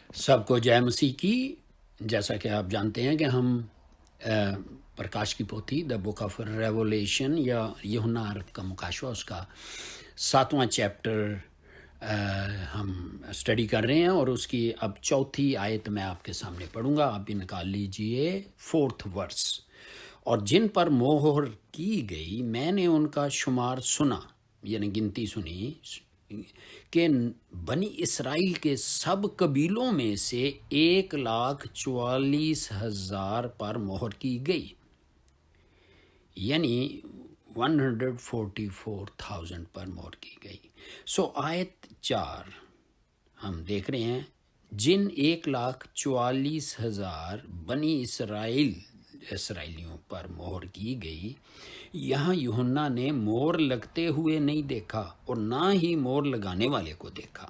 سب کو جے مسیح کی۔ جیسا کہ آپ جانتے ہیں کہ ہم پرکاش کی پوتھی دا بک آف ریولیشن یا یوحنا عرف کا مکاشفہ، اس کا 7واں چیپٹر ہم اسٹڈی کر رہے ہیں، اور اس کی اب چوتھی آیت میں آپ کے سامنے پڑھوں گا۔ آپ بھی نکال لیجئے 4th ورس۔ اور جن پر مہر کی گئی میں نے ان کا شمار سنا، یعنی گنتی سنی، کہ بنی اسرائیل کے سب قبیلوں میں سے 1,44,000 پر مہر کی گئی، یعنی 144,000 پر مہر کی گئی۔ آیت 4 ہم دیکھ رہے ہیں، جن 1,44,000 بنی اسرائیلیوں پر مہر کی گئی، یہاں یوحنا نے مہر لگتے ہوئے نہیں دیکھا اور نہ ہی مہر لگانے والے کو دیکھا،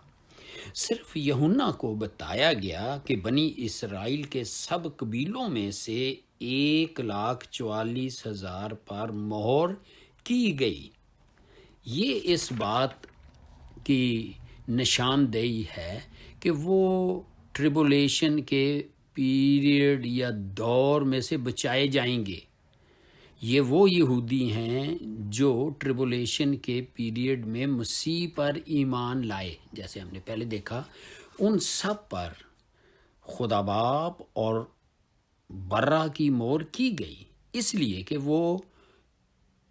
صرف یوحنا کو بتایا گیا کہ بنی اسرائیل کے سب قبیلوں میں سے 1,44,000 پر مہر کی گئی۔ یہ اس بات کی نشاندہی ہے کہ وہ ٹریبولیشن کے پیریڈ یا دور میں سے بچائے جائیں گے۔ یہ وہ یہودی ہیں جو ٹریبولیشن کے پیریڈ میں مسیح پر ایمان لائے، جیسے ہم نے پہلے دیکھا۔ ان سب پر خدا باپ اور برہ کی مہر کی گئی، اس لیے کہ وہ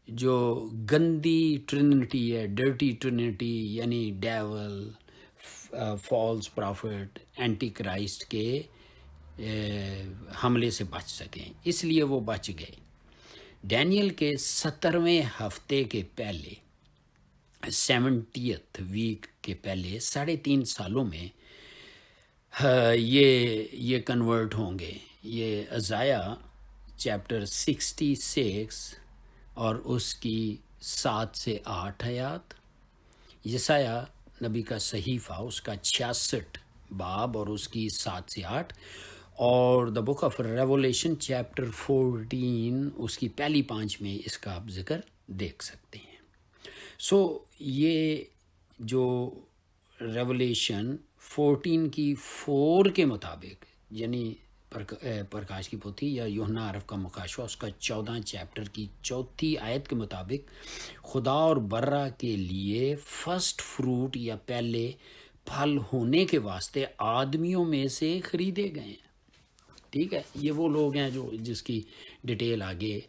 جو گندی ٹرینٹی ہے، ڈرٹی ٹرینٹی، یعنی devil, false prophet, anti Christ کے حملے سے بچ سکیں، اس لیے وہ بچ گئے۔ ڈینیل کے 70ویں ہفتے کے پہلے 70th ویک کے پہلے 3.5 سالوں میں یہ کنورٹ ہوں گے۔ یہ عزائیا چیپٹر 66 اور اس کی 7 سے 8 آیات، یسایہ نبی کا صحیفہ اس کا 66 باب اور اس کی 7 سے 8، اور دا بک آف ریولیشن چیپٹر 14 اس کی پہلی 5 میں اس کا آپ ذکر دیکھ سکتے ہیں۔ یہ جو ریولیشن 14 کی 4 کے مطابق، یعنی پرکاش کی پوتھی یا یوحنا عرف کا مکاشفہ اس کا 14 چیپٹر کی 4تھی آیت کے مطابق، خدا اور برہ کے لیے فرسٹ فروٹ یا پہلے پھل ہونے کے واسطے آدمیوں میں سے خریدے گئے ہیں۔ ٹھیک ہے، یہ وہ لوگ ہیں جس کی ڈیٹیل آگے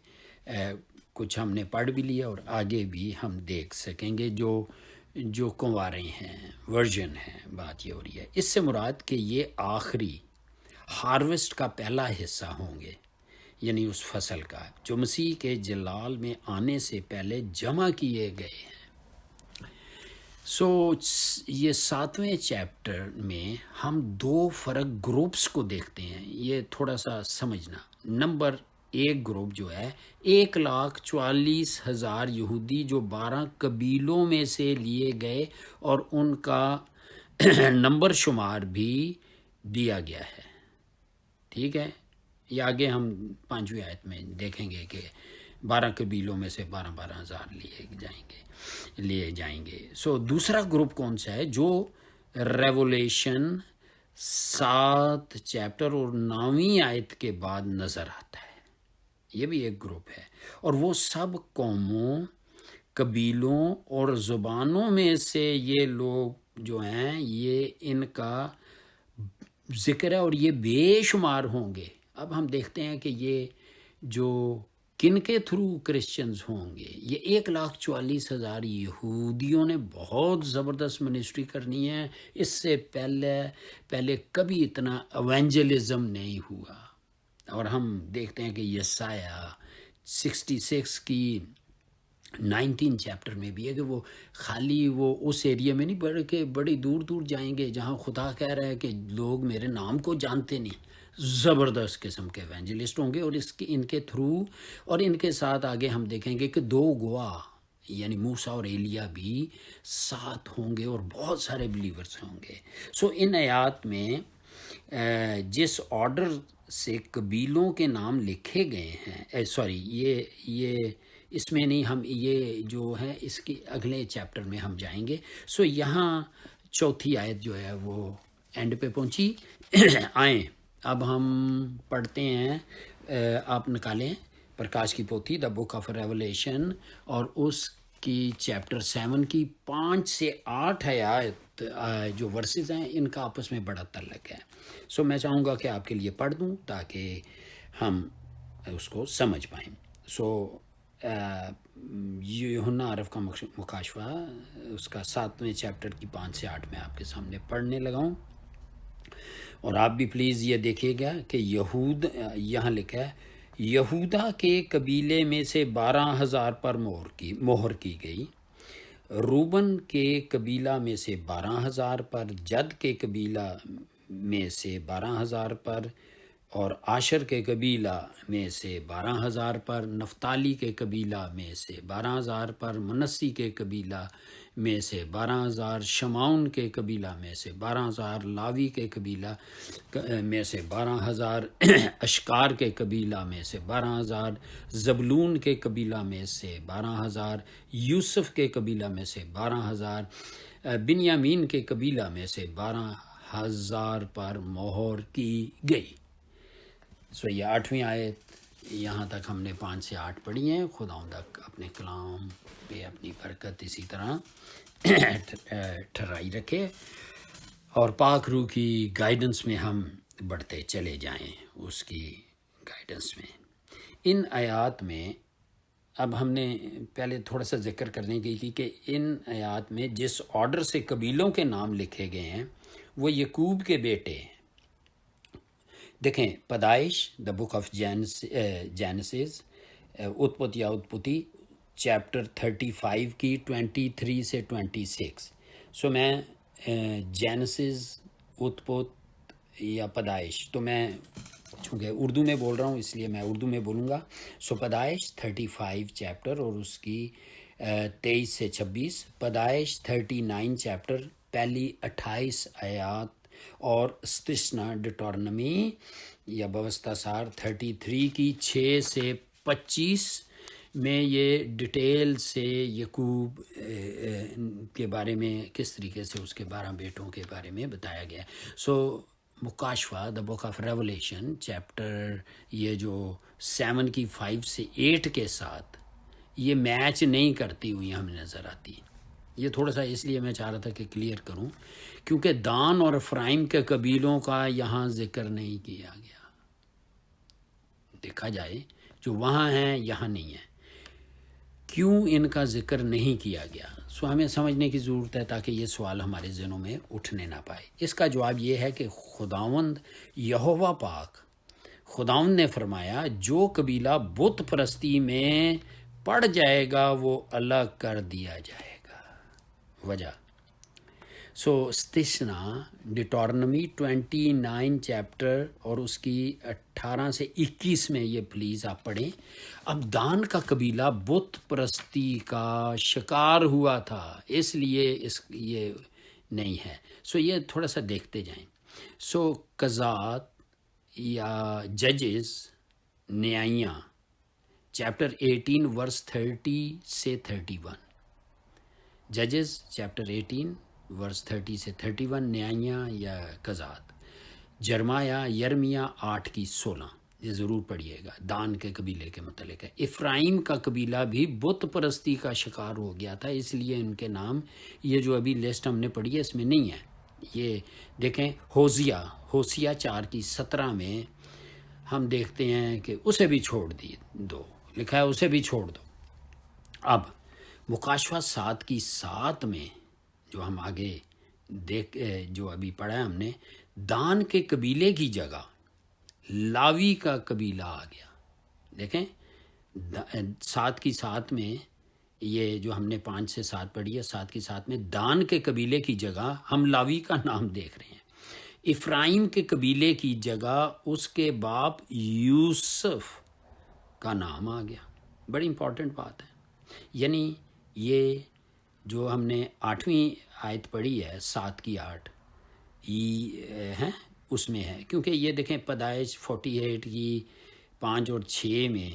کچھ ہم نے پڑھ بھی لیا اور آگے بھی ہم دیکھ سکیں گے۔ جو کنوارے ہیں، ورجن ہیں، بات یہ ہو رہی ہے۔ اس سے مراد کہ یہ آخری ہارویسٹ کا پہلا حصہ ہوں گے، یعنی اس فصل کا جو مسیح کے جلال میں آنے سے پہلے جمع کیے گئے ہیں۔ یہ 7ویں چیپٹر میں ہم 2 فرق گروپس کو دیکھتے ہیں، یہ تھوڑا سا سمجھنا۔ نمبر 1 گروپ جو ہے 1,44,000 یہودی جو 12 قبیلوں میں سے لیے گئے، اور ان کا نمبر شمار بھی دیا گیا ہے۔ ٹھیک ہے، یہ آگے ہم 5ویں آیت میں دیکھیں گے کہ 12 قبیلوں میں سے 12,000 لیے جائیں گے۔ دوسرا گروپ کون سا ہے؟ جو ریولیشن 7 چیپٹر اور 9ویں آیت کے بعد نظر آتا ہے، یہ بھی ایک گروپ ہے، اور وہ سب قوموں، قبیلوں اور زبانوں میں سے یہ لوگ جو ہیں، یہ ان کا ذکر ہے اور یہ بے شمار ہوں گے۔ اب ہم دیکھتے ہیں کہ یہ جو کن کے تھرو کرسچنز ہوں گے، یہ 1,44,000 یہودیوں نے بہت زبردست منسٹری کرنی ہے۔ اس سے پہلے کبھی اتنا ایونجلزم نہیں ہوا، اور ہم دیکھتے ہیں کہ یسایہ 66 کی 19 چیپٹر میں بھی ہے کہ وہ خالی وہ اس ایریا میں نہیں، بلکہ بڑی دور دور جائیں گے جہاں خدا کہہ رہا ہے کہ لوگ میرے نام کو جانتے نہیں۔ زبردست قسم کے ایونجلسٹ ہوں گے، اور ان کے تھرو اور ان کے ساتھ آگے ہم دیکھیں گے کہ 2 گواہ یعنی موسیٰ اور ایلیا بھی ساتھ ہوں گے، اور بہت سارے بلیورز ہوں گے۔ ان آیات میں جس آرڈر سے قبیلوں کے نام لکھے گئے ہیں، یہ اس میں نہیں، ہم یہ جو ہے اس کی اگلے چیپٹر میں ہم جائیں گے۔ یہاں 4تھی آیت جو ہے وہ اینڈ پہ پہنچی آئیں اب ہم پڑھتے ہیں آپ نکالیں پرکاش کی پوتھی دا بک آف ریولیشن اور اس کی چیپٹر 7 کی 5 سے 8 آیات جو ورسز ہیں ان کا آپس میں بڑا تعلق ہے. سو میں چاہوں گا کہ آپ کے لیے پڑھ دوں تاکہ ہم اس کو سمجھ پائیں. سو یوحنا عرف کا مکاشفہ اس کا 7ویں چیپٹر کی 5 سے 8 میں آپ کے سامنے پڑھنے لگا ہوں. اور آپ بھی پلیز یہ دیکھیے گا کہ یہاں لکھا ہے یہودا کے قبیلے میں سے 12,000 پر مہر کی گئی، روبن کے قبیلہ میں سے 12,000 پر، جد کے قبیلہ میں سے 12,000 پر، اور عاشر کے قبیلہ میں سے 12,000 پر، نفتالی کے قبیلہ میں سے 12,000 پر، منسی کے قبیلہ میں سے 12,000، شمعون کے قبیلہ میں سے 12,000، لاوی کے قبیلہ میں سے 12,000، اشکار کے قبیلہ میں سے 12,000، زبلون کے قبیلہ میں سے 12,000، یوسف کے قبیلہ میں سے 12,000، بنیامین کے قبیلہ میں سے 12,000 پر مہر کی گئی. سو یہ 8ویں آیت یہاں تک ہم نے 5 سے 8 پڑھی ہیں. خداوند اپنے کلام پہ اپنی برکت اسی طرح ٹھہرائی رکھے اور پاک روح کی گائیڈنس میں ہم بڑھتے چلے جائیں، اس کی گائیڈنس میں. ان آیات میں اب ہم نے پہلے تھوڑا سا ذکر کرنے کی تھی کہ ان آیات میں جس آرڈر سے قبیلوں کے نام لکھے گئے ہیں وہ یعقوب کے بیٹے ہیں. دیکھیں پیدائش دا بک آف جینسز، اتپتی چیپٹر 35 کی 23 سے 26. سو میں جینسز اتپت یا پیدائش تو میں چونکہ اردو میں بول رہا ہوں اس لیے میں اردو میں بولوں گا. سو پیدائش 35 چیپٹر اور اس کی 23 سے 26، پیدائش 39 چیپٹر پہلی 28 آیات، اور استثنا ڈیٹورنمی یا بوستہ سار 33 کی 6 سے 25 میں یہ ڈیٹیل سے یعقوب کے بارے میں کس طریقے سے اس کے 12 بیٹوں کے بارے میں بتایا گیا. سو مکاشفہ دا بک آف ریولیشن چیپٹر یہ جو 7 کی 5 سے 8 کے ساتھ یہ میچ نہیں کرتی ہوئی ہمیں نظر آتی. یہ تھوڑا سا اس لیے میں چاہ رہا تھا کہ کلیئر کروں کیونکہ دان اور افرائیم کے قبیلوں کا یہاں ذکر نہیں کیا گیا. دیکھا جائے جو وہاں ہیں یہاں نہیں ہیں، کیوں ان کا ذکر نہیں کیا گیا؟ سو ہمیں سمجھنے کی ضرورت ہے تاکہ یہ سوال ہمارے ذہنوں میں اٹھنے نہ پائے. اس کا جواب یہ ہے کہ خداوند یہوہ پاک خداوند نے فرمایا جو قبیلہ بت پرستی میں پڑ جائے گا وہ الگ کر دیا جائے گا. وجہ سو استثنا ڈیٹورنمی 29 چیپٹر اور اس کی 18 سے 21 میں یہ پلیز آپ پڑھیں. اب دان کا قبیلہ بت پرستی کا شکار ہوا تھا اس لیے یہ نہیں ہے. سو یہ تھوڑا سا دیکھتے جائیں. سو قضات یا ججز نیائیاں چیپٹر 18 ورس 30 سے 31، ججز چیپٹر 18 ورس 30 سے 31، نیائیاں یا قضات، یرمیہ 8 کی 16. یہ ضرور پڑھیے گا. دان کے قبیلے کے متعلق ہے. افرائیم کا قبیلہ بھی بت پرستی کا شکار ہو گیا تھا اس لیے ان کے نام یہ جو ابھی لسٹ ہم نے پڑھی ہے اس میں نہیں ہے. یہ دیکھیں ہوسیہ 4 کی 17 میں ہم دیکھتے ہیں کہ اسے بھی چھوڑ دو، لکھا ہے اسے بھی چھوڑ دو. اب مکاشفہ 7 کی 7 میں جو ہم آگے جو ابھی پڑھا ہے ہم نے، دان کے قبیلے کی جگہ لاوی کا قبیلہ آ گیا. دیکھیں 7 کی 7 میں یہ جو ہم نے 5 سے 7 پڑھی ہے، 7 کی 7 میں دان کے قبیلے کی جگہ ہم لاوی کا نام دیکھ رہے ہیں. افرائیم کے قبیلے کی جگہ اس کے باپ یوسف کا نام آ گیا. بڑی امپورٹنٹ بات ہے. یعنی یہ جو ہم نے 8ویں آیت پڑھی ہے 7 کی 8 ہے اس میں ہے، کیونکہ یہ دیکھیں پیدائش 48 کی 5 اور 6 میں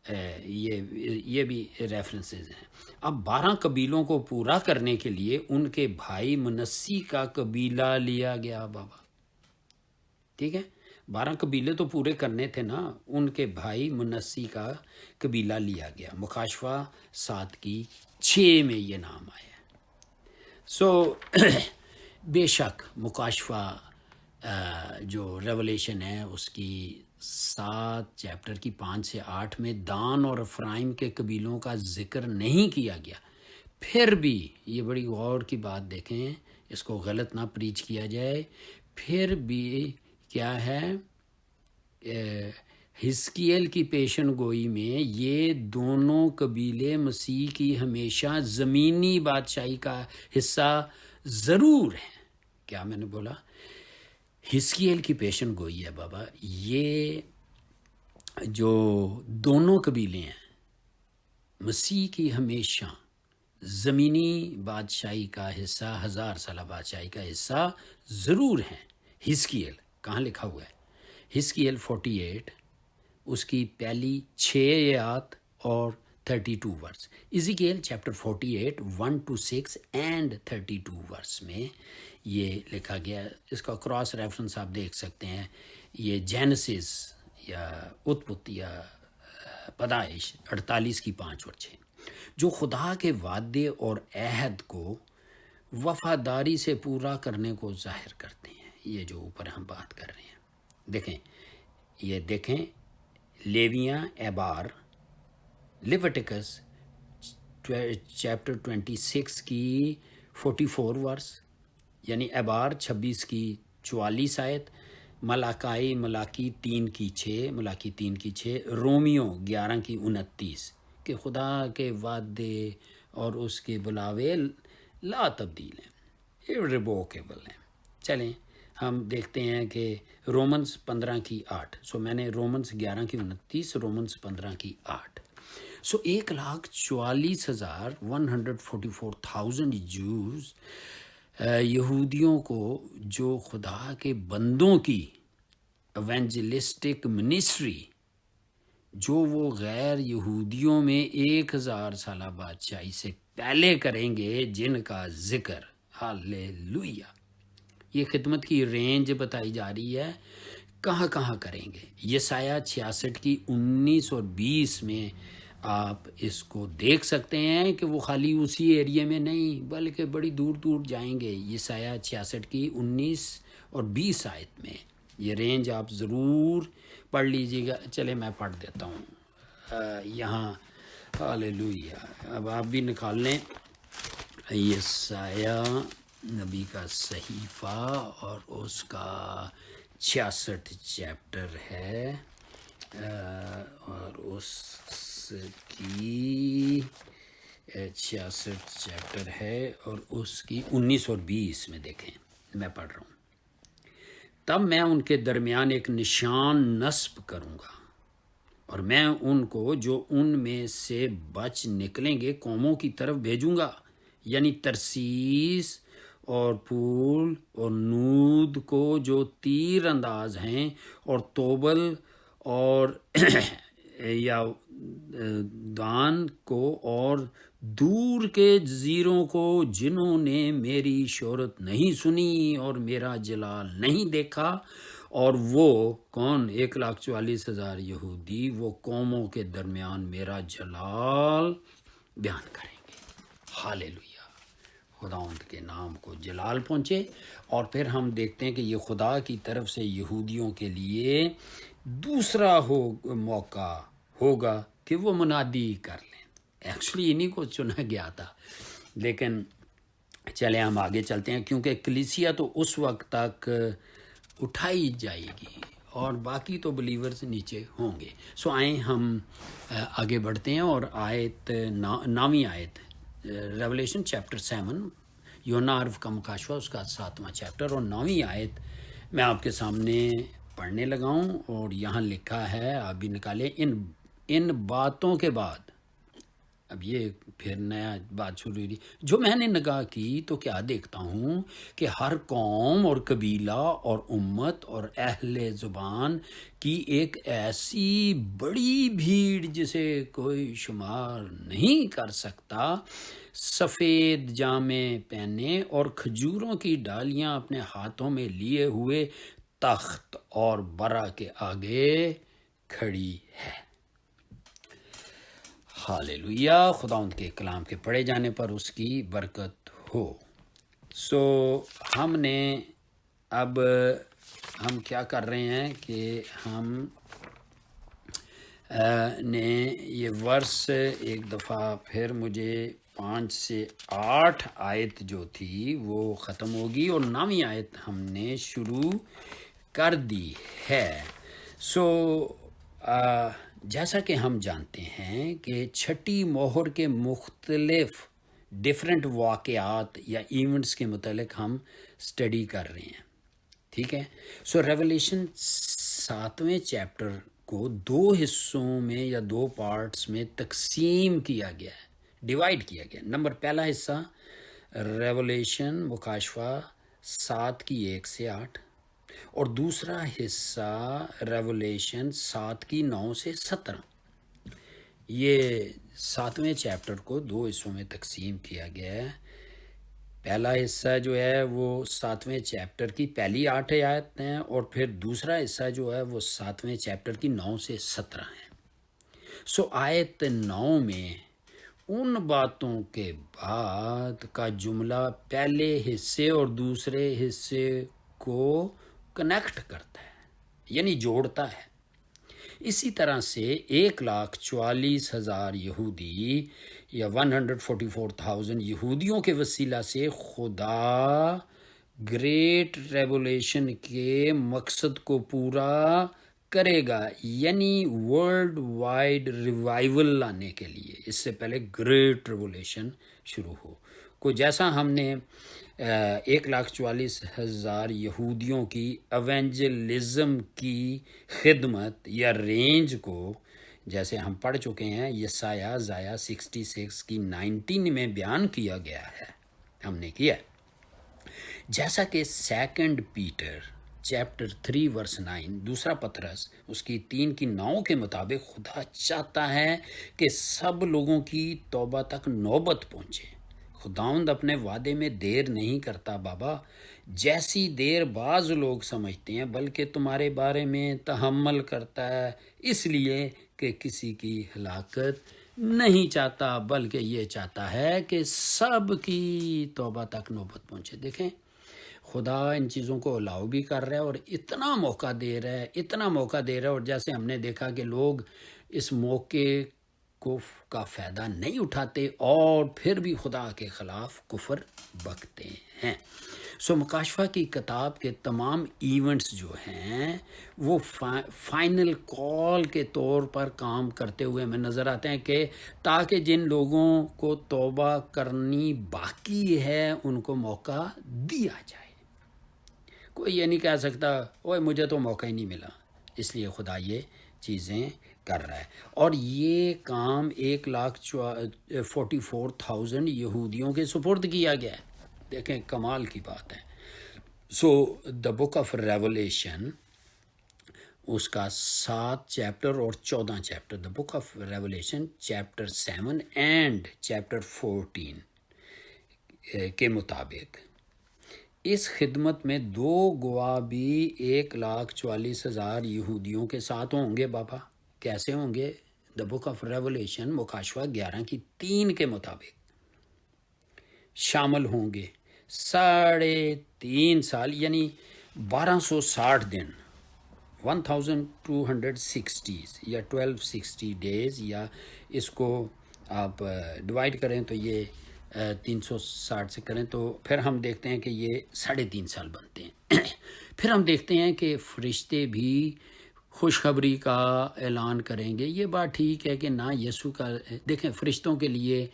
یہ بھی ریفرنسز ہیں۔ اب 12 قبیلوں کو پورا کرنے کے لیے ان کے بھائی منسی کا قبیلہ لیا گیا بابا، ٹھیک ہے، 12 قبیلے تو پورے کرنے تھے نا، ان کے بھائی منسی کا قبیلہ لیا گیا۔ مکاشفہ 7 کی 6 میں یہ نام آیا۔ سو بے شک مکاشفہ جو ریولیشن ہے اس کی 7 چیپٹر کی 5 سے 8 میں دان اور افرائیم کے قبیلوں کا ذکر نہیں کیا گیا، پھر بھی یہ بڑی غور کی بات دیکھیں، اس کو غلط نہ پریچ کیا جائے، پھر بھی کیا ہے حزقیل کی پیشن گوئی میں یہ دونوں قبیلے مسیح کی ہمیشہ زمینی بادشاہی کا حصہ ضرور ہیں۔ کیا میں نے بولا؟ حزقیل کی پیشن گوئی ہے بابا، یہ جو دونوں قبیلے ہیں مسیح کی ہمیشہ زمینی بادشاہی کا حصہ، 1000 سالہ بادشاہی کا حصہ ضرور ہیں۔ حزقیل کہاں لکھا ہوا ہے؟ حزقیل 48 اس کی پہلی 6 آیات اور 32 ورس۔ ایزیکیل چیپٹر 48 1 to 6 اینڈ 32 ورس میں یہ لکھا گیا، اس کا کراس ریفرنس آپ دیکھ سکتے ہیں۔ یہ جینسس یا اتپت یا پیدائش 48 کی 5 اور 6، جو خدا کے وعدے اور عہد کو وفاداری سے پورا کرنے کو ظاہر کرتے ہیں۔ یہ جو اوپر ہم بات کر رہے ہیں، دیکھیں، یہ دیکھیں، لیویاں ایبار، لیویٹیکس چیپٹر 26 کی 44 ورس، یعنی ایبار 26 کی 44 آیت، ملاکی 3 کی 6، ملاکی 3 کی 6، رومیو 11 کی 29، کہ خدا کے وعدے اور اس کے بلاوے لا تبدیل ہیں، irrevocable ہیں۔ چلیں ہم دیکھتے ہیں کہ رومنز 15 کی 8، سو میں نے رومنز 11 کی 29، رومنز 15 کی 8، سو 1,44,144,000 جوز یہودیوں کو جو خدا کے بندوں کی ایونجلسٹک منسٹری جو وہ غیر یہودیوں میں 1000 سالہ بادشاہی سے پہلے کریں گے، جن کا ذکر، ہاللیلویہ، یہ خدمت کی رینج بتائی جا رہی ہے، کہاں کہاں کریں گے۔ یسایہ 66 کی 19 اور 20 میں آپ اس کو دیکھ سکتے ہیں کہ وہ خالی اسی ایریے میں نہیں بلکہ بڑی دور دور جائیں گے۔ یسایہ 66 کی 19 اور 20 آیت میں یہ رینج آپ ضرور پڑھ لیجیے گا۔ چلے میں پڑھ دیتا ہوں یہاں، ہاللیلویہ، اب آپ بھی نکال لیں یسایہ نبی کا صحیفہ، اور اس کا 66 چیپٹر ہے، اور اس کی 66 چیپٹر ہے، اور اس کی 19 اور 20 میں دیکھیں، میں پڑھ رہا ہوں۔ تب میں ان کے درمیان ایک نشان نصب کروں گا، اور میں ان کو جو ان میں سے بچ نکلیں گے قوموں کی طرف بھیجوں گا، یعنی ترسیس اور پول اور نود کو جو تیر انداز ہیں، اور توبل اور یا دان کو، اور دور کے جزیروں کو، جنہوں نے میری شہرت نہیں سنی اور میرا جلال نہیں دیکھا۔ اور وہ کون؟ 1,44,000 یہودی وہ قوموں کے درمیان میرا جلال بیان کریں گے۔ ہاللیلویہ، خداوند کے نام کو جلال پہنچے۔ اور پھر ہم دیکھتے ہیں کہ یہ خدا کی طرف سے یہودیوں کے لیے دوسرا موقع ہوگا کہ وہ منادی کر لیں۔ ایکچولی انہی کو چنا گیا تھا، لیکن چلیں ہم آگے چلتے ہیں، کیونکہ کلیسیا تو اس وقت تک اٹھائی جائے گی اور باقی تو بلیورز نیچے ہوں گے۔ سو آئیں ہم آگے بڑھتے ہیں، اور آیت 9ویں آیت، ریولیشن چیپٹر 7، یوحنا عرف کا مکاشفہ اس کا 7واں چیپٹر اور 9ویں آیت میں آپ کے سامنے پڑھنے لگا ہوں، اور یہاں لکھا ہے، آپ بھی نکالیں، ان باتوں کے بعد، اب یہ پھر نیا بات شروع ہوئی۔ جو میں نے نگاہ کی تو کیا دیکھتا ہوں کہ ہر قوم اور قبیلہ اور امت اور اہل زبان کی ایک ایسی بڑی بھیڑ جسے کوئی شمار نہیں کر سکتا، سفید جامے پہنے اور کھجوروں کی ڈالیاں اپنے ہاتھوں میں لیے ہوئے تخت اور برا کے آگے کھڑی ہے۔ ہاللیلویہ، خدا ان کے کلام کے پڑھے جانے پر اس کی برکت ہو۔ سو ہم کیا کر رہے ہیں کہ ہم نے یہ ورس ایک دفعہ پھر مجھے 5 سے 8 آیت جو تھی وہ ختم ہوگی اور 9ویں آیت ہم نے شروع کر دی ہے۔ سو جیسا کہ ہم جانتے ہیں کہ چھٹی مہر کے مختلف ڈیفرنٹ واقعات یا ایونٹس کے متعلق ہم اسٹڈی کر رہے ہیں، ٹھیک ہے۔ سو ریولیشن 7ویں چیپٹر کو 2 حصوں میں یا 2 پارٹس میں تقسیم کیا گیا ہے، ڈیوائیڈ کیا گیا۔ پہلا حصہ ریولیشن مکاشفہ 7 کی 1 سے 8 اور دوسرا حصہ ریولیشن 7 کی 9 سے 17۔ یہ 7ویں چیپٹر کو 2 حصوں میں تقسیم کیا گیا ہے۔ پہلا حصہ جو ہے وہ 7ویں چیپٹر کی پہلی 8 آیت ہیں، اور پھر دوسرا حصہ جو ہے وہ 7ویں چیپٹر کی 9 سے 17 ہیں۔ سو آیت 9 میں ان باتوں کے بعد کا جملہ پہلے حصے اور دوسرے حصے کو کنیکٹ کرتا ہے، یعنی جوڑتا ہے۔ اسی طرح سے 1,44,000 یہودی یا 144,000 یہودیوں کے وسیلہ سے خدا گریٹ ریولیشن کے مقصد کو پورا کرے گا، یعنی ورلڈ وائڈ ریوائیول لانے کے لیے، اس سے پہلے گریٹ ریولیشن شروع ہو کو، جیسا ہم نے 1,44,000 یہودیوں کی ایونجلزم کی خدمت یا رینج کو، جیسے ہم پڑھ چکے ہیں، یسایہ 66 کی 19 میں بیان کیا گیا ہے، ہم نے کیا، جیسا کہ 2 پیٹر چیپٹر 3 ورس 9، دوسرا پطرس اس کی 3 کی 9 کے مطابق خدا چاہتا ہے کہ سب لوگوں کی توبہ تک نوبت پہنچے۔ خداوند اپنے وعدے میں دیر نہیں کرتا بابا، جیسی دیر بعض لوگ سمجھتے ہیں، بلکہ تمہارے بارے میں تحمل کرتا ہے، اس لیے کہ کسی کی ہلاکت نہیں چاہتا، بلکہ یہ چاہتا ہے کہ سب کی توبہ تک نوبت پہنچے۔ دیکھیں، خدا ان چیزوں کو الاؤ بھی کر رہا ہے اور اتنا موقع دے رہا ہے، اتنا موقع دے رہا ہے، اور جیسے ہم نے دیکھا کہ لوگ اس موقع کا فائدہ نہیں اٹھاتے اور پھر بھی خدا کے خلاف کفر بکتے ہیں۔ سو مکاشفہ کی کتاب کے تمام ایونٹس جو ہیں وہ فائنل کال کے طور پر کام کرتے ہوئے ہمیں نظر آتے ہیں، کہ تاکہ جن لوگوں کو توبہ کرنی باقی ہے ان کو موقع دیا جائے۔ کوئی یہ نہیں کہہ سکتا اوے مجھے تو موقع ہی نہیں ملا، اس لیے خدا یہ چیزیں کر رہا ہے، اور یہ کام 1,44,000 یہودیوں کے سپرد کیا گیا ہے۔ دیکھیں کمال کی بات ہے۔ سو دا بک آف ریولیشن، اس کا 7 چیپٹر اور 14 chapter, the book of revelation chapter 7 and chapter 14 کے مطابق اس خدمت میں 2 گواہ بھی 1,44,000 یہودیوں کے ساتھ ہوں گے۔ بابا کیسے ہوں گے؟ دا بک آف ریولیشن مکاشفہ 11 کی 3 کے مطابق شامل ہوں گے 3.5 سال، یعنی 1260 دن، 1260 یا 1260 ڈیز، یا اس کو آپ ڈیوائیڈ کریں تو یہ 360 سے کریں تو پھر ہم دیکھتے ہیں کہ یہ 3.5 سال بنتے ہیں۔ پھر ہم دیکھتے ہیں کہ فرشتے بھی خوشخبری کا اعلان کریں گے۔ یہ بات ٹھیک ہے کہ نہ یسوع کا، دیکھیں فرشتوں کے لیے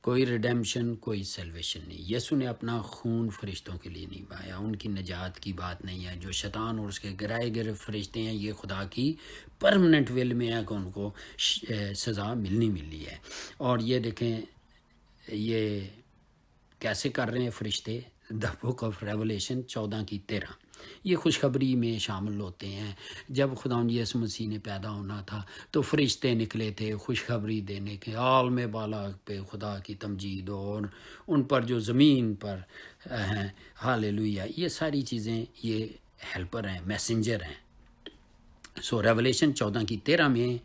کوئی ریڈیمشن، کوئی سیلویشن نہیں، یسوع نے اپنا خون فرشتوں کے لیے نہیں بہایا، ان کی نجات کی بات نہیں ہے۔ جو شیطان اور اس کے گرائے گئے فرشتے ہیں، یہ خدا کی پرمننٹ ول میں ہے کہ ان کو سزا ملنی ہے۔ اور یہ دیکھیں یہ کیسے کر رہے ہیں فرشتے؟ دا بک آف ریولیشن 14:13 یہ خوشخبری میں شامل ہوتے ہیں۔ جب خداوند یسوع مسیح نے پیدا ہونا تھا تو فرشتے نکلے تھے خوشخبری دینے کے، عالم بالا پہ خدا کی تمجید اور ان پر جو زمین پر ہیں، ہاللیلویہ، یہ ساری چیزیں یہ ہیلپر ہیں، میسنجر ہیں۔ سو ریولیشن 14:13 میں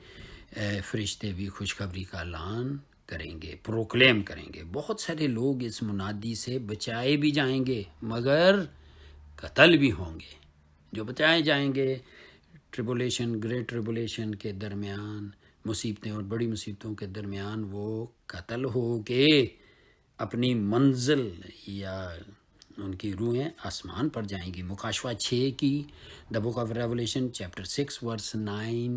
فرشتے بھی خوشخبری کا اعلان کریں گے، پروکلیم کریں گے۔ بہت سارے لوگ اس منادی سے بچائے بھی جائیں گے مگر قتل بھی ہوں گے۔ جو بچائے جائیں گے ٹریبولیشن، گریٹ ٹریبولیشن کے درمیان، مصیبتیں اور بڑی مصیبتوں کے درمیان، وہ قتل ہو کے اپنی منزل یا ان کی روحیں آسمان پر جائیں گی۔ مکاشفہ 6 کی دا بک آف ریولیشن چیپٹر 6 ورس 9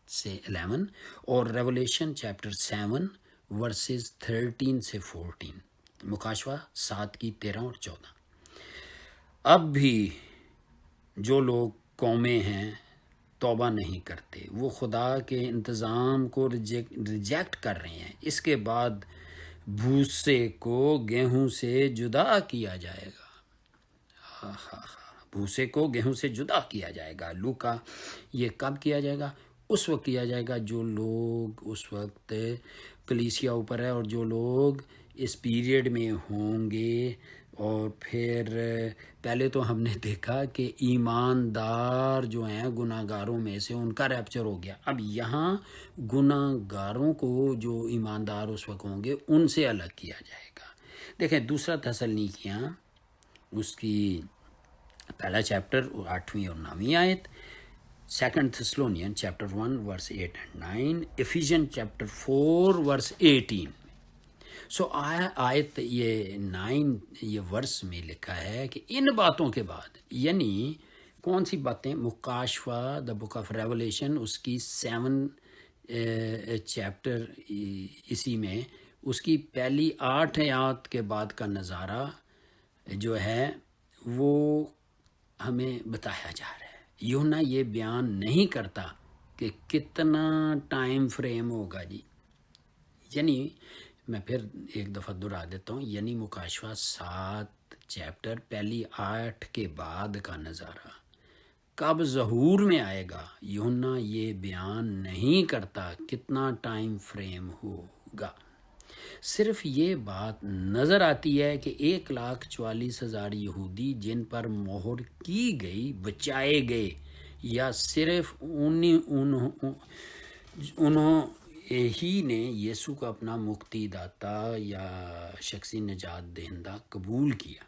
سے 11 اور ریولیشن چیپٹر 7 ورسز 13 سے 14، مکاشفہ 7 کی 13 اور 14۔ اب بھی جو لوگ قومیں ہیں توبہ نہیں کرتے، وہ خدا کے انتظام کو ریجیکٹ کر رہے ہیں۔ اس کے بعد بھوسے کو گیہوں سے جدا کیا جائے گا۔ بھوسے کو گیہوں سے جدا کیا جائے گا۔ لوکا، یہ کب کیا جائے گا؟ اس وقت کیا جائے گا جو لوگ اس وقت کلیسیا اوپر ہے اور جو لوگ اس پیریڈ میں ہوں گے۔ اور پھر پہلے تو ہم نے دیکھا کہ ایماندار جو ہیں گناہ گاروں میں سے ان کا ریپچر ہو گیا۔ اب یہاں گناہ گاروں کو جو ایماندار اس وقت ہوں گے ان سے الگ کیا جائے گا۔ دیکھیں دوسرا تسلنیکیاں اس کی پہلا چیپٹر 8ویں اور 9ویں آیت، second Thessalonian chapter 1 verse 8 and 9، Ephesian chapter 4 verse 18۔ سو آیت یہ 9 یہ ورس میں لکھا ہے کہ ان باتوں کے بعد، یعنی کون سی باتیں؟ مکاشفہ دا بک آف ریولیشن اس کی 7 چیپٹر، اسی میں اس کی پہلی 8 آیات کے بعد کا نظارہ جو ہے وہ ہمیں بتایا جا رہا ہے۔ یوحنا یہ بیان نہیں کرتا کہ کتنا ٹائم فریم ہوگا جی، یعنی میں پھر ایک دفعہ دہرا دیتا ہوں، یعنی مکاشفہ 7 چیپٹر پہلی 8 کے بعد کا نظارہ کب ظہور میں آئے گا، یوحنا یہ بیان نہیں کرتا کتنا ٹائم فریم ہوگا۔ صرف یہ بات نظر آتی ہے کہ 1,44,000 یہودی جن پر مہر کی گئی بچائے گئے، یا صرف انہوں ہی نے یسوع کو اپنا مکتی داتا یا شخصی نجات دہندہ قبول کیا،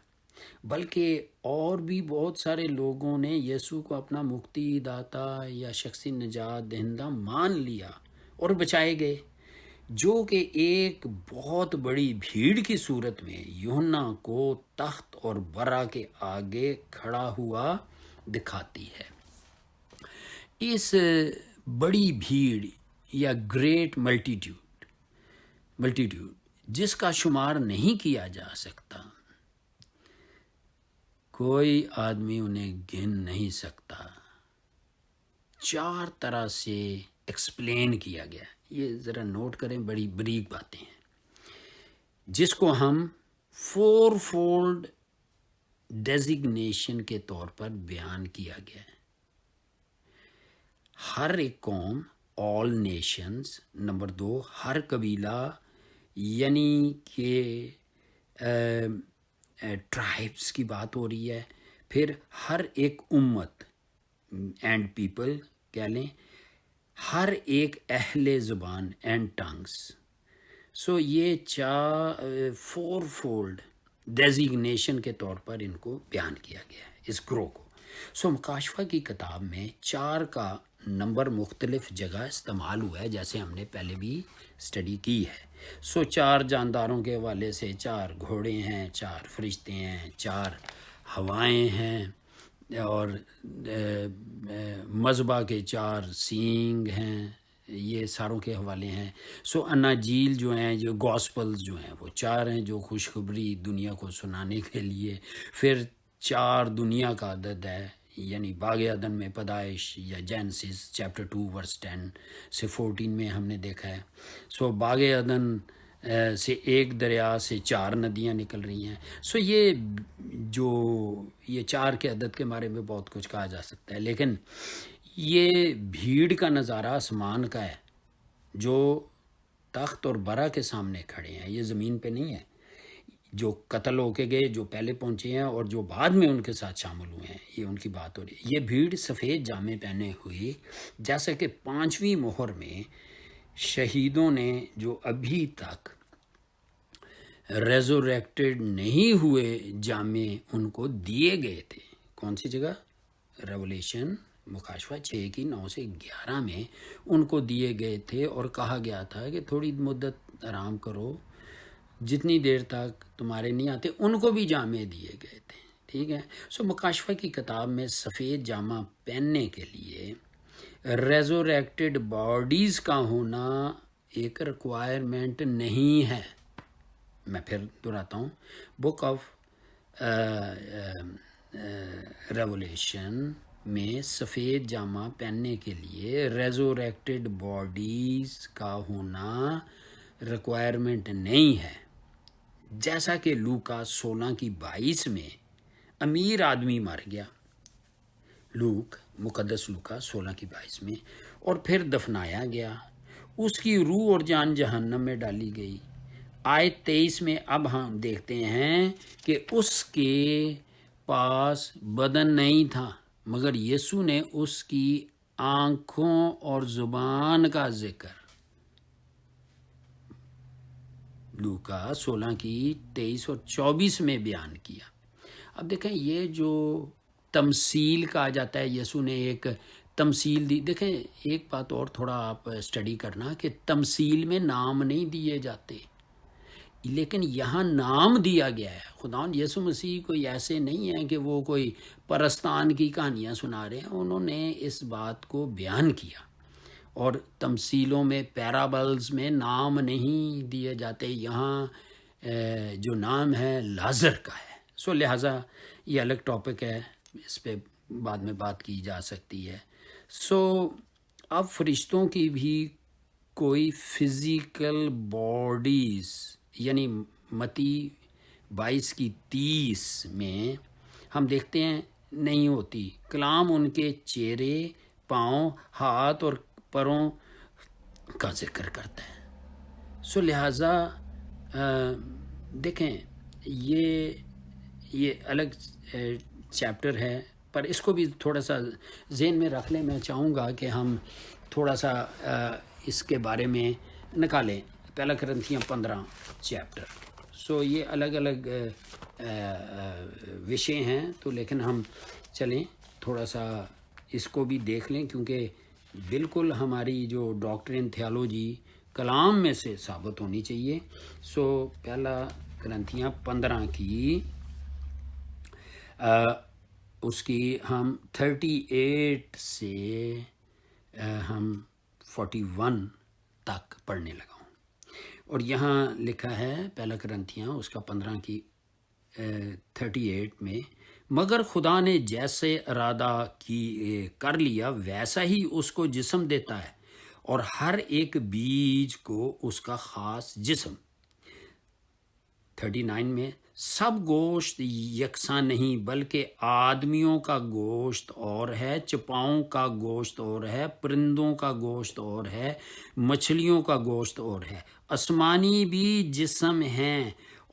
بلکہ اور بھی بہت سارے لوگوں نے یسوع کو اپنا مکتی داتا یا شخصی نجات دہندہ مان لیا اور بچائے گئے، جو کہ ایک بہت بڑی بھیڑ کی صورت میں یوحنا کو تخت اور برا کے آگے کھڑا ہوا دکھاتی ہے۔ اس بڑی بھیڑ یا گریٹ ملٹیٹیوڈ جس کا شمار نہیں کیا جا سکتا، کوئی آدمی انہیں گن نہیں سکتا، 4 طرح سے ایکسپلین کیا گیا۔ یہ ذرا نوٹ کریں، بڑی بریک باتیں ہیں جس کو ہم 4 فولڈ ڈیزگنیشن کے طور پر بیان کیا گیا ہے۔ ہر ایک قوم، آل نیشنز، نمبر 2 ہر قبیلہ یعنی کہ ٹرائبس کی بات ہو رہی ہے، پھر ہر ایک امت اینڈ پیپل کہہ لیں، ہر ایک اہل زبان اینڈ ٹنگس۔ سو یہ 4 فولڈ ڈیزگنیشن کے طور پر ان کو بیان کیا گیا ہے، اس گروہ کو۔ سو مکاشفہ کی کتاب میں 4 کا نمبر مختلف جگہ استعمال ہوا ہے، جیسے ہم نے پہلے بھی اسٹڈی کی ہے۔ سو 4 جانداروں کے حوالے سے 4 گھوڑے ہیں، 4 فرشتے ہیں، 4 ہوائیں ہیں، اور مذبح کے 4 سینگ ہیں، یہ ساروں کے حوالے ہیں۔ سو اناجیل جو ہیں، جو گاسپلز جو ہیں وہ 4 ہیں، جو خوشخبری دنیا کو سنانے کے لیے۔ پھر 4 دنیا کا عدد ہے، یعنی باغ عدن میں پیدائش یا جینسس چیپٹر 2 ورس 10 سے 14 میں ہم نے دیکھا ہے۔ سو باغ عدن سے ایک دریا سے 4 ندیاں نکل رہی ہیں. سو یہ جو یہ 4 کے عدد کے بارے میں بہت کچھ کہا جا سکتا ہے، لیکن یہ بھیڑ کا نظارہ آسمان کا ہے جو تخت اور برا کے سامنے کھڑے ہیں. یہ زمین پہ نہیں ہے. جو قتل ہو کے گئے، جو پہلے پہنچے ہیں اور جو بعد میں ان کے ساتھ شامل ہوئے ہیں، یہ ان کی بات ہو رہی ہے. یہ بھیڑ سفید جامے پہنے ہوئی، جیسا کہ 5ویں مہر میں شہیدوں نے جو ابھی تک ریزوریکٹڈ نہیں ہوئے جامے ان کو دیے گئے تھے. کون سی جگہ؟ ریولیشن مکاشفہ 6 کی 9 سے 11 میں ان کو دیے گئے تھے، اور کہا گیا تھا کہ تھوڑی مدت آرام کرو، جتنی دیر تک تمہارے نہیں آتے. ان کو بھی جامے دیے گئے تھے. ٹھیک ہے. سو مکاشفہ کی کتاب میں سفید جامہ پہننے کے لیے ریزوریکٹڈ باڈیز کا ہونا ایک ریکوائرمنٹ نہیں ہے. میں پھر دہراتا ہوں، بک آف ریولیشن میں سفید جامہ پہننے کے لیے ریزوریکٹڈ باڈیز کا ہونا ریکوائرمنٹ نہیں ہے. جیسا کہ لوکا 16 کی 22 میں امیر آدمی مر گیا، مقدس لوکا 16 کی 22 میں، اور پھر دفنایا گیا. اس کی روح اور جان جہنم میں ڈالی گئی. آیت 23 میں اب ہم دیکھتے ہیں کہ اس کے پاس بدن نہیں تھا، مگر یسوع نے اس کی آنکھوں اور زبان کا ذکر لوکا 16 کی 23 اور 24 میں بیان کیا. اب دیکھیں یہ جو تمثیل کہا جاتا ہے، یسوع نے ایک تمثیل دی. دیکھیں ایک بات اور تھوڑا آپ اسٹڈی کرنا کہ تمثیل میں نام نہیں دیے جاتے، لیکن یہاں نام دیا گیا ہے. خدا یسوع مسیح کوئی ایسے نہیں ہے کہ وہ کوئی پرستان کی کہانیاں سنا رہے ہیں. انہوں نے اس بات کو بیان کیا، اور تمثیلوں میں پیرابلز میں نام نہیں دیے جاتے. یہاں جو نام ہے لازر کا ہے. سو لہٰذا یہ الگ ٹاپک ہے، اس پہ بعد میں بات کی جا سکتی ہے. سو اب فرشتوں کی بھی کوئی فزیکل باڈیز، یعنی متی 22 کی 30 میں ہم دیکھتے ہیں نہیں ہوتی. کلام ان کے چہرے، پاؤں، ہاتھ اور پروں کا ذکر کرتا ہے. سو لہٰذا دیکھیں یہ الگ چیپٹر ہے، پر اس کو بھی تھوڑا سا ذہن میں رکھ لیں. میں چاہوں گا کہ ہم تھوڑا سا اس کے بارے میں نکالیں. پہلا کرنتھیاں 15 چیپٹر. سو یہ الگ الگ وشے ہیں، تو لیکن ہم چلیں تھوڑا سا اس کو بھی دیکھ لیں، کیونکہ بالکل ہماری جو ڈاکٹرین تھیالوجی کلام میں سے ثابت ہونی چاہیے. سو پہلا کرنتھیاں 15 کی اس کی ہم 38 سے ہم 41 تک پڑھنے لگا ہوں. اور یہاں لکھا ہے پہلا کرنتھیاں اس کا 15 کی 38 میں، مگر خدا نے جیسے ارادہ کر لیا ویسا ہی اس کو جسم دیتا ہے، اور ہر ایک بیج کو اس کا خاص جسم. 39 میں، سب گوشت یکساں نہیں، بلکہ آدمیوں کا گوشت اور ہے، چپاؤں کا گوشت اور ہے، پرندوں کا گوشت اور ہے، مچھلیوں کا گوشت اور ہے. آسمانی بھی جسم ہیں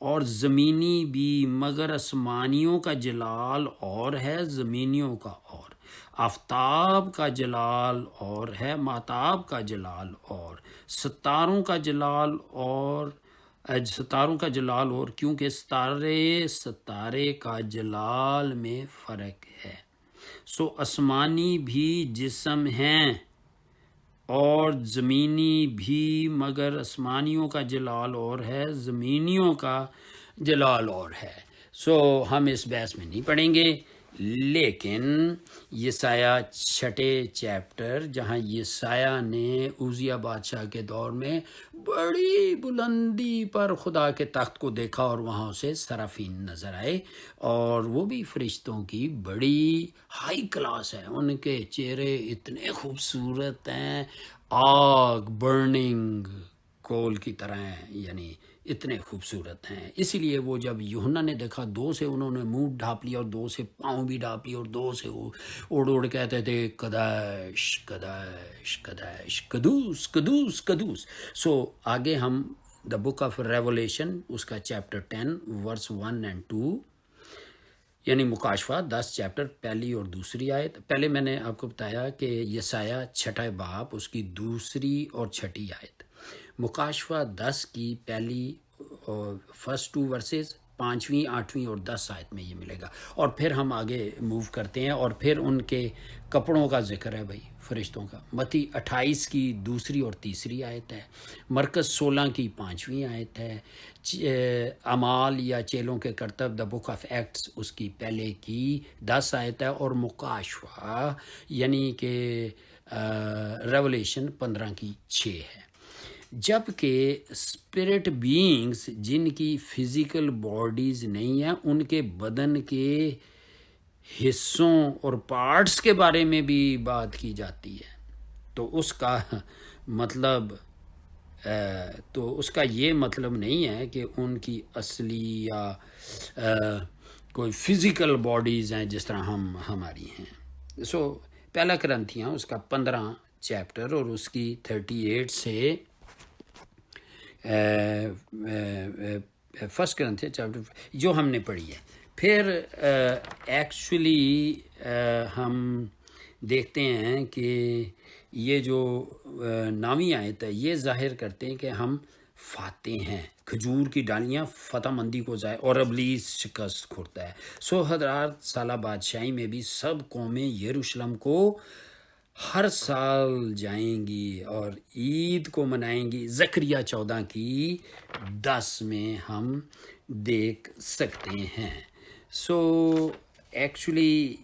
اور زمینی بھی، مگر آسمانیوں کا جلال اور ہے، زمینیوں کا اور. آفتاب کا جلال اور ہے، مہتاب کا جلال اور. ستاروں کا جلال اور کیونکہ ستارے کا جلال میں فرق ہے. سو آسمانی بھی جسم ہیں اور زمینی بھی، مگر آسمانیوں کا جلال اور ہے، زمینیوں کا جلال اور ہے. سو ہم اس بحث میں نہیں پڑھیں گے، لیکن یسایہ 6 چیپٹر، جہاں یسایہ نے عزیہ بادشاہ کے دور میں بڑی بلندی پر خدا کے تخت کو دیکھا، اور وہاں اسے سرافین نظر آئے، اور وہ بھی فرشتوں کی بڑی ہائی کلاس ہے. ان کے چہرے اتنے خوبصورت ہیں، آگ برننگ گول کی طرح ہیں، یعنی اتنے خوبصورت ہیں. اسی لیے وہ جب یوحنا نے دیکھا، 2 سے انہوں نے منہ ڈھانپ لیا اور 2 سے پاؤں بھی ڈھانپ لیا اور 2 سے وہ اڑ کہتے تھے قدش قدش قدش قدوس قدوس قدوس. سو آگے ہم دا بک آف ریولیشن اس کا چیپٹر 10 ورس 1 and 2، یعنی مکاشفہ 10 چیپٹر پہلی اور دوسری آیت. پہلے میں نے آپ کو بتایا کہ یسایہ 6 باب اس کی دوسری اور 6 آیت، مکاشفہ 10 کی پہلی اور فرسٹ 2 ورسز 5ویں 8ویں اور 10 آیت میں یہ ملے گا. اور پھر ہم آگے موو کرتے ہیں اور پھر ان کے کپڑوں کا ذکر ہے بھائی، فرشتوں کا. متی 28 کی دوسری اور تیسری آیت ہے، مرکز 16 کی 5ویں آیت ہے، اعمال یا چیلوں کے کرتب دا بک آف ایکٹس اس کی پہلے کی 10 آیت ہے، اور مکاشفہ یعنی کہ ریولیشن 15 کی 6 ہے. جبکہ اسپرٹ بینگز جن کی فزیکل باڈیز نہیں ہیں، ان کے بدن کے حصوں اور پارٹس کے بارے میں بھی بات کی جاتی ہے. تو اس کا مطلب یہ مطلب نہیں ہے کہ ان کی اصلی یا کوئی فزیکل باڈیز ہیں جس طرح ہماری ہیں. سو پہلا کرنتھیاں اس کا 15 چیپٹر اور اس کی 38 سے فرسٹ کرنتھیاں چیپٹر جو ہم نے پڑھی ہے. پھر ایکچولی ہم دیکھتے ہیں کہ یہ جو 9ویں آیت ہے یہ ظاہر کرتے ہیں کہ ہم فاتح ہیں، کھجور کی ڈالیاں فتح مندی کو ظاہر، اور ابلیس شکست کھورتا ہے. سو 1000 سالہ بادشاہی میں بھی سب قومیں یروشلم کو ہر سال جائیں گی اور عید کو منائیں گی. زکریا 14 کی 10 میں ہم دیکھ سکتے ہیں. سو ایکچولی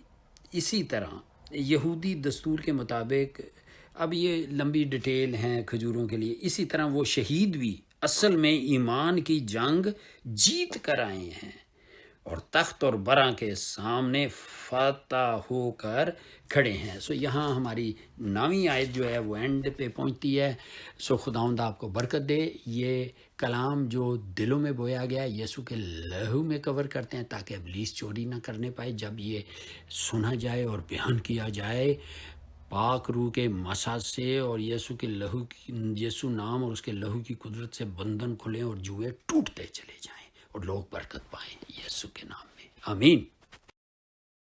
اسی طرح یہودی دستور کے مطابق، اب یہ لمبی ڈیٹیل ہیں کھجوروں کے لیے، اسی طرح وہ شہید بھی اصل میں ایمان کی جنگ جیت کر آئے ہیں اور تخت اور برا کے سامنے فاتح ہو کر کھڑے ہیں. سو یہاں ہماری 9ویں آیت جو ہے وہ اینڈ پہ پہنچتی ہے. سو خداوند آپ کو برکت دے. یہ کلام جو دلوں میں بویا گیا یسوع کے لہو میں کور کرتے ہیں تاکہ ابلیس چوری نہ کرنے پائے. جب یہ سنا جائے اور بیان کیا جائے پاک روح کے مساج سے اور یسوع کے لہو کی، یسوع نام اور اس کے لہو کی قدرت سے بندھن کھلیں اور جوئے ٹوٹتے چلے جائیں اور لوگ برکت پائیں یسوع کے نام میں. آمین.